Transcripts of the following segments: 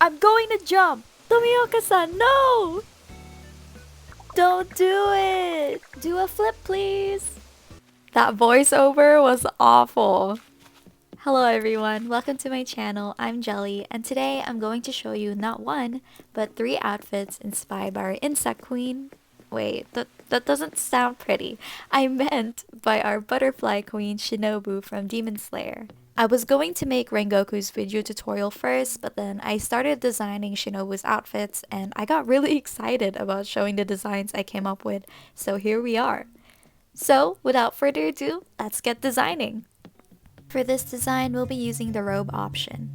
I'm going to jump! Tomioka-san, no! Don't do it! Do a flip, please! That voiceover was awful. Hello everyone, welcome to my channel. I'm Jelly, and today I'm going to show you not one, but 3 outfits inspired by our insect queen. Wait, that doesn't sound pretty. I meant by our butterfly queen Shinobu from Demon Slayer. I was going to make Rengoku's video tutorial first, but then I started designing Shinobu's outfits and I got really excited about showing the designs I came up with, so here we are. So, without further ado, let's get designing! For this design, we'll be using the robe option.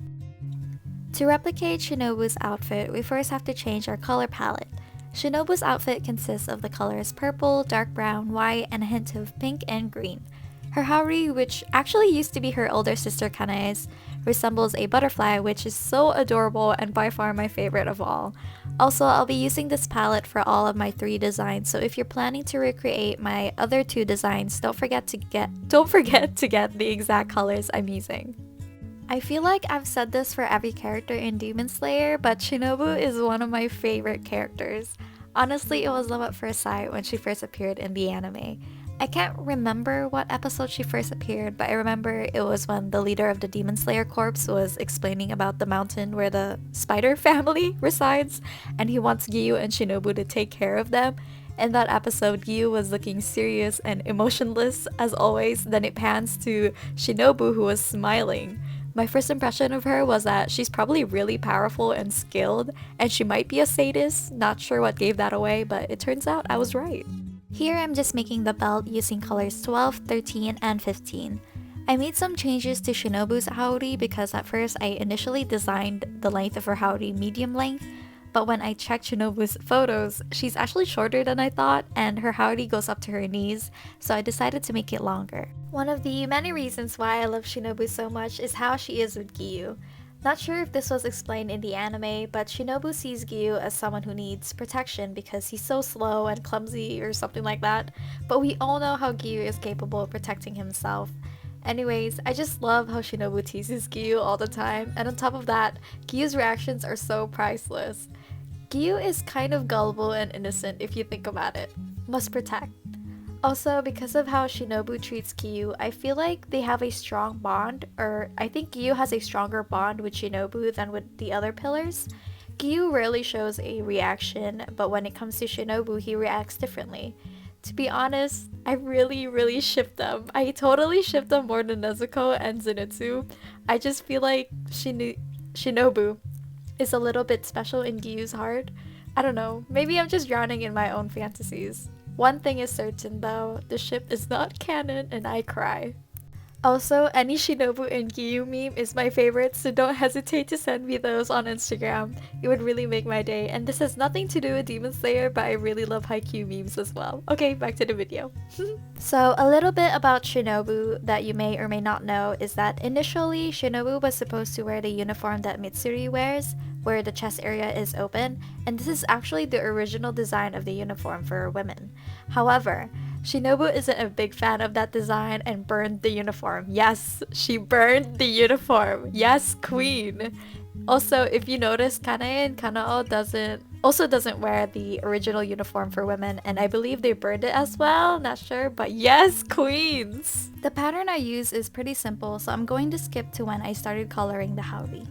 To replicate Shinobu's outfit, we first have to change our color palette. Shinobu's outfit consists of the colors purple, dark brown, white, and a hint of pink and green. Her haori, which actually used to be her older sister Kanae's, resembles a butterfly, which is so adorable and by far my favorite of all. Also, I'll be using this palette for all of my 3 designs, so if you're planning to recreate my other 2 designs, don't forget to get the exact colors I'm using. I feel like I've said this for every character in Demon Slayer, but Shinobu is one of my favorite characters. Honestly, it was love at first sight when she first appeared in the anime. I can't remember what episode she first appeared, but I remember it was when the leader of the Demon Slayer Corps was explaining about the mountain where the spider family resides, and he wants Giyu and Shinobu to take care of them. In that episode, Giyu was looking serious and emotionless as always, then it pans to Shinobu who was smiling. My first impression of her was that she's probably really powerful and skilled, and she might be a sadist. Not sure what gave that away, but it turns out I was right. Here I'm just making the belt using colors 12, 13, and 15. I made some changes to Shinobu's haori because at first I initially designed the length of her haori medium length, but when I checked Shinobu's photos, she's actually shorter than I thought and her haori goes up to her knees, so I decided to make it longer. One of the many reasons why I love Shinobu so much is how she is with Giyu. Not sure if this was explained in the anime, but Shinobu sees Giyu as someone who needs protection because he's so slow and clumsy or something like that, but we all know how Giyu is capable of protecting himself. Anyways, I just love how Shinobu teases Giyu all the time, and on top of that, Giyu's reactions are so priceless. Giyu is kind of gullible and innocent if you think about it. Must protect. Also, because of how Shinobu treats Giyu, I feel like they have a strong bond, or I think Giyu has a stronger bond with Shinobu than with the other pillars. Giyu rarely shows a reaction, but when it comes to Shinobu, he reacts differently. To be honest, I really ship them. I totally ship them more than Nezuko and Zenitsu. I just feel like Shinobu is a little bit special in Giyu's heart. I don't know, maybe I'm just drowning in my own fantasies. One thing is certain though, the ship is not canon and I cry. Also, any Shinobu and Giyu meme is my favorite, so don't hesitate to send me those on Instagram. It would really make my day, and this has nothing to do with Demon Slayer, but I really love Haikyuu memes as well. Okay, back to the video. So, a little bit about Shinobu that you may or may not know is that initially, Shinobu was supposed to wear the uniform that Mitsuri wears, where the chest area is open, and this is actually the original design of the uniform for women. However, Shinobu isn't a big fan of that design and burned the uniform. Yes, she burned the uniform. Yes, queen. Also, if you notice, Kanae and Kanao doesn't wear the original uniform for women, and I believe they burned it as well. Not sure, but yes, queens. The pattern I use is pretty simple, so I'm going to skip to when I started coloring the haori.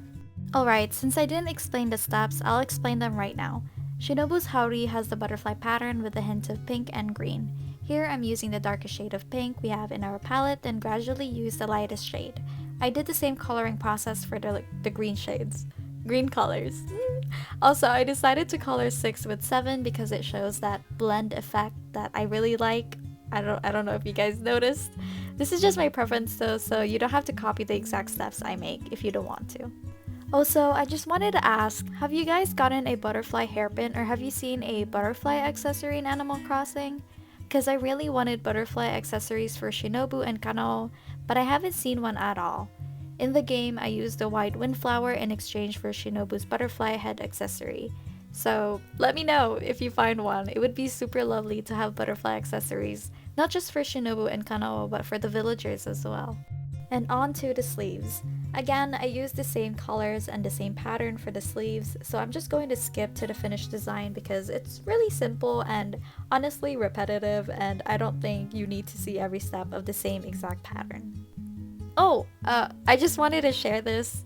Alright, since I didn't explain the steps, I'll explain them right now. Shinobu's haori has the butterfly pattern with a hint of pink and green. Here I'm using the darkest shade of pink we have in our palette and gradually use the lightest shade. I did the same coloring process for the green shades. Green colors. Also, I decided to color 6 with 7 because it shows that blend effect that I really like. I don't know if you guys noticed. This is just my preference though, so you don't have to copy the exact steps I make if you don't want to. Also, I just wanted to ask, have you guys gotten a butterfly hairpin or have you seen a butterfly accessory in Animal Crossing? Because I really wanted butterfly accessories for Shinobu and Kanao, but I haven't seen one at all. In the game, I used the white windflower in exchange for Shinobu's butterfly head accessory. So let me know if you find one. It would be super lovely to have butterfly accessories, not just for Shinobu and Kanao, but for the villagers as well. And on to the sleeves. Again, I used the same colors and the same pattern for the sleeves, so I'm just going to skip to the finished design because it's really simple and honestly repetitive, and I don't think you need to see every step of the same exact pattern. Oh, I just wanted to share this.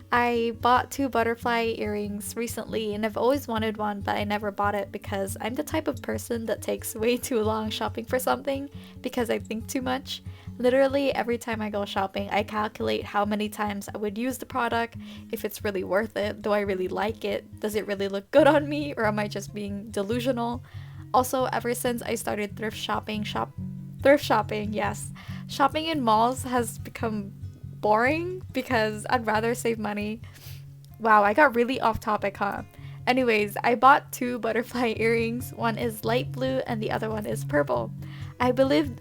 I bought 2 butterfly earrings recently and I've always wanted one, but I never bought it because I'm the type of person that takes way too long shopping for something because I think too much. Literally every time I go shopping, I calculate how many times I would use the product, if it's really worth it, do I really like it, does it really look good on me, or am I just being delusional? Also, ever since I started thrift shopping, yes. Shopping in malls has become boring because I'd rather save money. Wow, I got really off topic, huh? Anyways, I bought 2 butterfly earrings. One is light blue and the other one is purple. I believe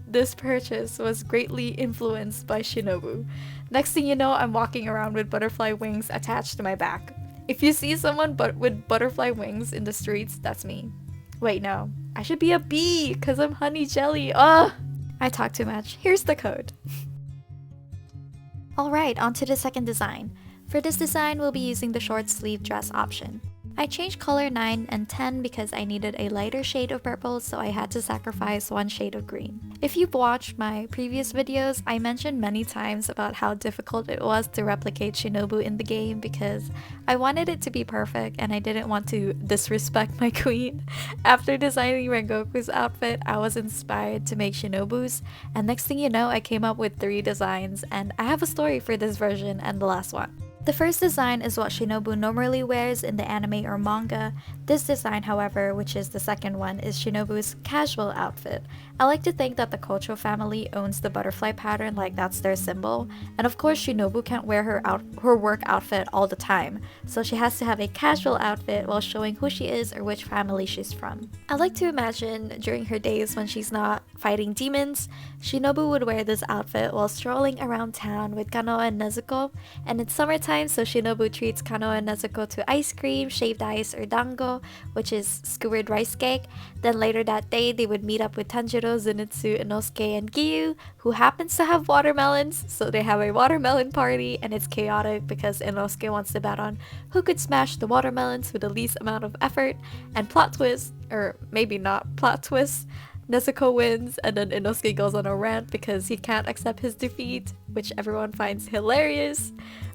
this purchase was greatly influenced by Shinobu. Next thing you know, I'm walking around with butterfly wings attached to my back. If you see someone with butterfly wings in the streets, that's me. Wait, no. I should be a bee because I'm honey jelly. Ugh! I talk too much. Here's the code. Alright, on to the second design. For this design, we'll be using the short sleeve dress option. I changed color 9 and 10 because I needed a lighter shade of purple, so I had to sacrifice one shade of green. If you've watched my previous videos, I mentioned many times about how difficult it was to replicate Shinobu in the game because I wanted it to be perfect and I didn't want to disrespect my queen. After designing Rengoku's outfit, I was inspired to make Shinobu's, and next thing you know, I came up with 3 designs, and I have a story for this version and the last one. The first design is what Shinobu normally wears in the anime or manga. This design, however, which is the second one, is Shinobu's casual outfit. I like to think that the Kocho family owns the butterfly pattern, like that's their symbol. And of course, Shinobu can't wear her work outfit all the time, so she has to have a casual outfit while showing who she is or which family she's from. I like to imagine during her days when she's not fighting demons, Shinobu would wear this outfit while strolling around town with Kano and Nezuko, and it's summertime, so Shinobu treats Kano and Nezuko to ice cream, shaved ice, or dango, which is skewered rice cake. Then later that day, they would meet up with Tanjiro, Zenitsu, Inosuke, and Giyu, who happens to have watermelons, so they have a watermelon party, and it's chaotic because Inosuke wants to bet on who could smash the watermelons with the least amount of effort, and plot twist, or maybe not plot twist, Nezuko wins, and then Inosuke goes on a rant because he can't accept his defeat, which everyone finds hilarious.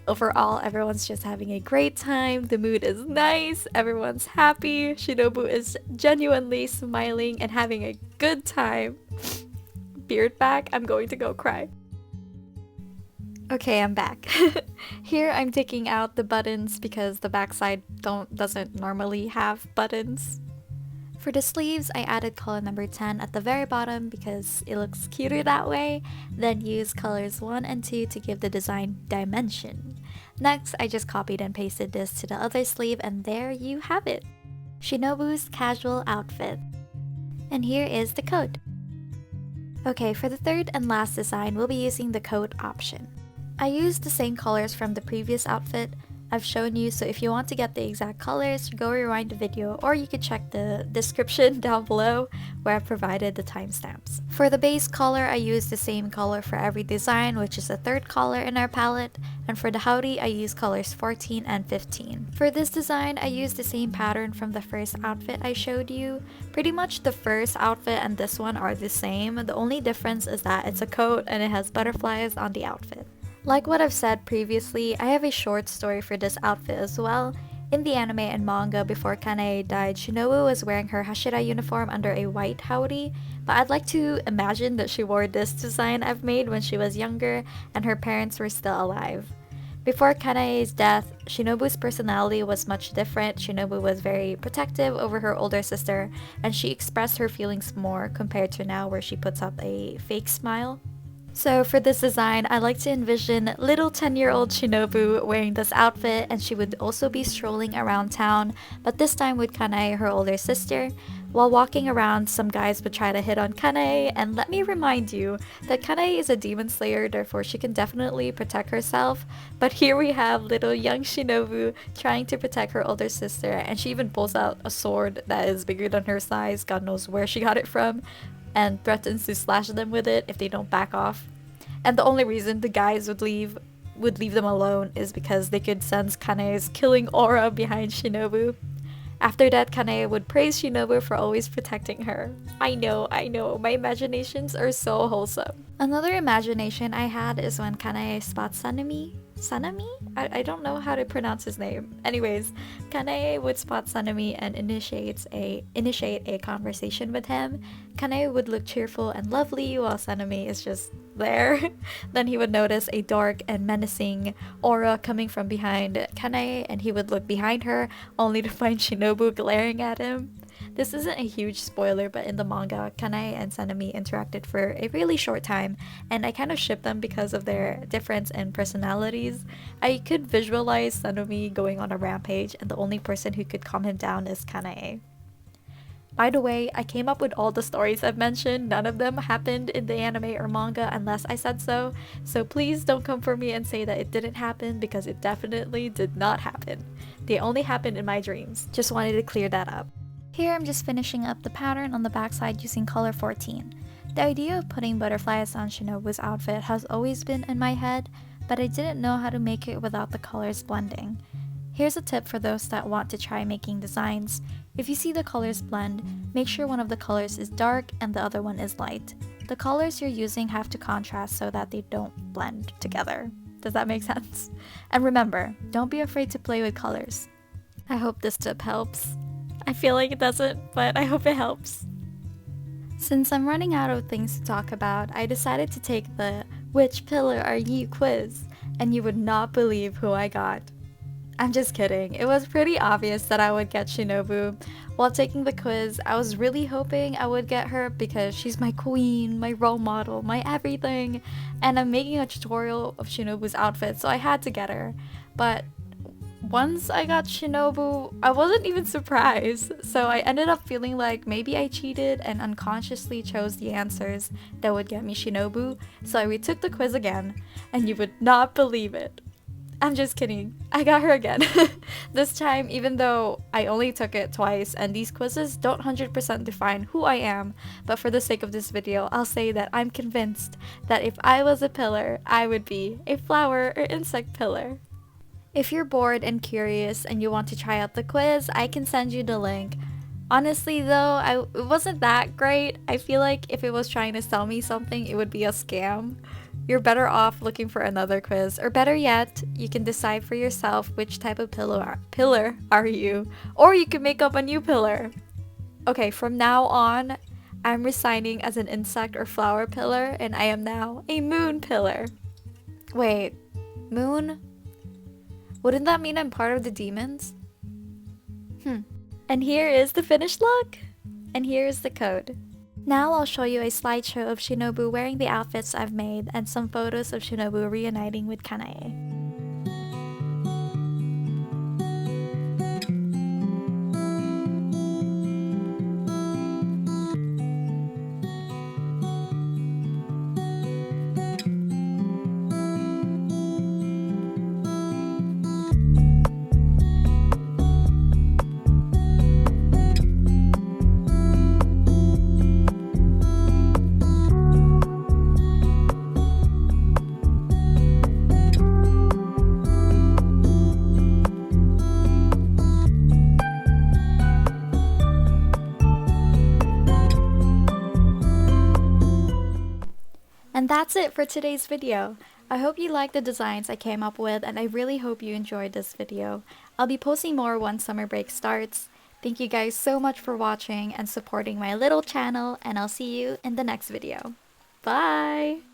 Overall, everyone's just having a great time, the mood is nice, everyone's happy, Shinobu is genuinely smiling and having a good time. Beard back, I'm going to go cry. Okay, I'm back. Here I'm taking out the buttons because the backside doesn't normally have buttons. For the sleeves, I added color number 10 at the very bottom because it looks cuter that way, then used colors 1 and 2 to give the design dimension. Next, I just copied and pasted this to the other sleeve, and there you have it! Shinobu's casual outfit. And here is the coat. Okay, for the third and last design, we'll be using the coat option. I used the same colors from the previous outfit I've shown you, so if you want to get the exact colors, go rewind the video, or you can check the description down below where I've provided the timestamps. For the base color, I used the same color for every design, which is the third color in our palette, and for the howdy, I used colors 14 and 15. For this design, I used the same pattern from the first outfit I showed you. Pretty much the first outfit and this one are the same, the only difference is that it's a coat and it has butterflies on the outfit. Like what I've said previously, I have a short story for this outfit as well. In the anime and manga, before Kanae died, Shinobu was wearing her Hashira uniform under a white howdy, but I'd like to imagine that she wore this design I've made when she was younger and her parents were still alive. Before Kanae's death, Shinobu's personality was much different. Shinobu was very protective over her older sister, and she expressed her feelings more compared to now where she puts up a fake smile. So for this design, I like to envision little 10-year-old Shinobu wearing this outfit, and she would also be strolling around town, but this time with Kanae, her older sister. While walking around, some guys would try to hit on Kanae, and let me remind you that Kanae is a demon slayer, therefore she can definitely protect herself. But here we have little young Shinobu trying to protect her older sister, and she even pulls out a sword that is bigger than her size, God knows where she got it from, and threatens to slash them with it if they don't back off. And the only reason the guys would leave them alone is because they could sense Kanae's killing aura behind Shinobu. After that, Kanae would praise Shinobu for always protecting her. I know, my imaginations are so wholesome. Another imagination I had is when Kanae spots Sanemi. Sanemi? I don't know how to pronounce his name. Anyways, Kanae would spot Sanemi and initiate a conversation with him. Kanae would look cheerful and lovely while Sanemi is just there. Then he would notice a dark and menacing aura coming from behind Kanae, and he would look behind her only to find Shinobu glaring at him. This isn't a huge spoiler, but in the manga, Kanae and Sanemi interacted for a really short time, and I kind of shipped them because of their difference in personalities. I could visualize Sanemi going on a rampage, and the only person who could calm him down is Kanae. By the way, I came up with all the stories I've mentioned. None of them happened in the anime or manga unless I said so. So please don't come for me and say that it didn't happen, because it definitely did not happen. They only happened in my dreams. Just wanted to clear that up. Here I'm just finishing up the pattern on the backside using color 14. The idea of putting butterflies on Shinobu's outfit has always been in my head, but I didn't know how to make it without the colors blending. Here's a tip for those that want to try making designs. If you see the colors blend, make sure one of the colors is dark and the other one is light. The colors you're using have to contrast so that they don't blend together. Does that make sense? And remember, don't be afraid to play with colors. I hope this tip helps. I feel like it doesn't, but I hope it helps. Since I'm running out of things to talk about, I decided to take the "Which pillar are you?" quiz, and you would not believe who I got. I'm just kidding. It was pretty obvious that I would get Shinobu. While taking the quiz, I was really hoping I would get her because she's my queen, my role model, my everything, and I'm making a tutorial of Shinobu's outfit, so I had to get her. But once I got Shinobu, I wasn't even surprised, so I ended up feeling like maybe I cheated and unconsciously chose the answers that would get me Shinobu, so I retook the quiz again, and you would not believe it. I'm just kidding. I got her again. This time, even though I only took it twice and these quizzes don't 100% define who I am, but for the sake of this video, I'll say that I'm convinced that if I was a pillar, I would be a flower or insect pillar. If you're bored and curious and you want to try out the quiz, I can send you the link. Honestly though, it wasn't that great. I feel like if it was trying to sell me something, it would be a scam. You're better off looking for another quiz, or better yet, you can decide for yourself which type of pillar are you, or you can make up a new pillar. Okay, from now on, I'm resigning as an insect or flower pillar, and I am now a moon pillar. Wait, moon? Wouldn't that mean I'm part of the demons? And here is the finished look! And here is the code. Now I'll show you a slideshow of Shinobu wearing the outfits I've made and some photos of Shinobu reuniting with Kanae. And that's it for today's video. I hope you liked the designs I came up with, and I really hope you enjoyed this video. I'll be posting more once summer break starts. Thank you guys so much for watching and supporting my little channel, and I'll see you in the next video. Bye!